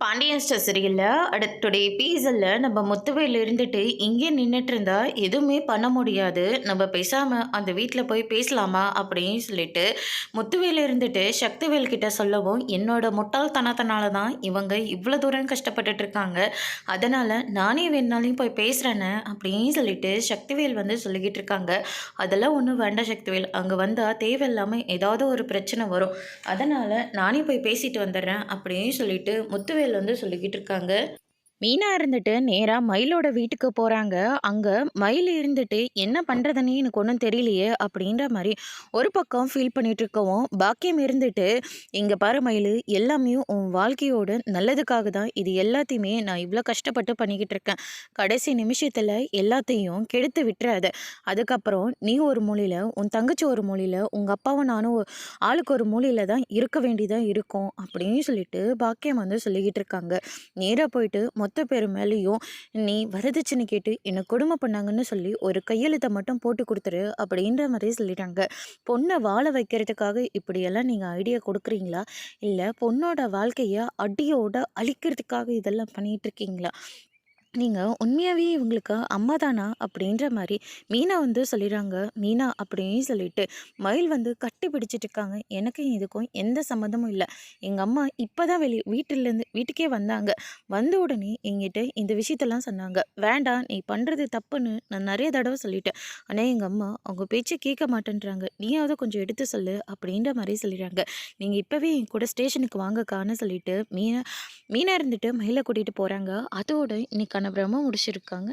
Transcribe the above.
Pandian store சீரியல்ல அடுத்துடைய எபிசோட்ல நம்ம முத்துவேல் இருந்துட்டு இங்கே நின்னுட்டு இருந்தா எதுவுமே பண்ண முடியாது. நம்ம பேசாம அந்த வீட்ல போய் பேசலாமா? அப்படின்னு சொல்லிட்டு முத்துவேல் இருந்துட்டு சக்திவேல் கிட்ட சொல்லவும், என்னோட முட்டாள்தனத்தினால தான் இவங்க இவ்வளோ தூரம் கஷ்டப்பட்டுட்டு இருக்காங்க. அதனால நானே வேணுனாலும் போய் பேசுறேனே அப்படின்னு சொல்லிட்டு சக்திவேல் வந்து சொல்லிக்கிட்டு இருக்காங்க. அதெல்லாம் ஒன்றும் வேண்டாம் சக்திவேல். அங்கே வந்தா தேவையில்லாம ஏதாவது ஒரு பிரச்சனை வரும். அதனால நானே போய் பேசிட்டு வந்துடுறேன் அப்படின்னு சொல்லிட்டு முத்துவேல் வந்து சொல்லிக்கிட்டு இருக்காங்க. மீனா இருந்துட்டு நேரா மயிலோட வீட்டுக்கு போறாங்க. அங்க மயில் இருந்துட்டு என்ன பண்றதுன்னே எனக்கு ஒன்றும் தெரியலையே அப்படின்ற மாதிரி ஒரு பக்கம் ஃபீல் பண்ணிட்டு இருக்கவும், பாக்கியம் இருந்துட்டு இங்க பாரு மயில், எல்லாமே உன் வாழ்க்கையோட நல்லதுக்காக தான் இது எல்லாத்தையுமே நான் இவ்வளோ கஷ்டப்பட்டு பண்ணிக்கிட்டு இருக்கேன். கடைசி நிமிஷத்துல எல்லாத்தையும் கெடுத்து விட்டுறாத. அதுக்கப்புறம் நீ ஒரு மூலையில, உன் தங்கச்சி ஒரு மூலையில, உங்க அப்பாவும் நானும் ஆளுக்கு ஒரு மூலையில தான் இருக்க வேண்டியதா இருக்கும் அப்படின்னு சொல்லிட்டு பாக்கியம் வந்து சொல்லிக்கிட்டு இருக்காங்க. நேரா போயிட்டு மொத்த பேர் மேலேயும் நீ வரதட்சணை கேட்டு என்னை கொடுமை பண்ணாங்கன்னு சொல்லி ஒரு கையெழுத்தை மட்டும் போட்டு கொடுத்துரு அப்படின்ற மாதிரி சொல்லிட்டாங்க. பொண்ணை வாழ வைக்கிறதுக்காக இப்படியெல்லாம் நீங்கள் ஐடியா கொடுக்குறீங்களா? இல்லை பொண்ணோட வாழ்க்கையை அடியோட அழிக்கிறதுக்காக இதெல்லாம் பண்ணிட்டு இருக்கீங்களா? நீங்க உண்மையாவே இவங்களுக்கு அம்மா தானா? அப்படின்ற மாரி மீனா வந்து சொல்லிறாங்க. மீனா அப்படின்னு சொல்லிட்டு மயில் வந்து கட்டி பிடிச்சிட்டு இருக்காங்க. எனக்கும் இதுக்கும் எந்த சம்மந்தமும் இல்ல. எங்க அம்மா இப்பதான் வீட்டிலேருந்து வீட்டுக்கே வந்தாங்க. வந்த உடனே என்கிட்ட இந்த விஷயத்தெல்லாம் சொன்னாங்க. வேண்டாம் நீ பண்றது தப்புன்னு நான் நெறைய தடவ சொல்லிட்டேன். ஆனா எங்க அம்மா அவங்க பேச்ச கேட்க மாட்டேன்றாங்க. நீயாவது கொஞ்சம் எடுத்து சொல்லு அப்படின்ற மாரி சொல்லிறாங்க. நீங்க இப்பவே என் கூட ஸ்டேஷனுக்கு வாங்கக்கான்னு சொல்லிட்டு மீனா மீனா இருந்துட்டு மயில கூட்டிட்டு போறாங்க. அதோட இன்னைக்கான பிரம்ம முடிச்சிருக்காங்க.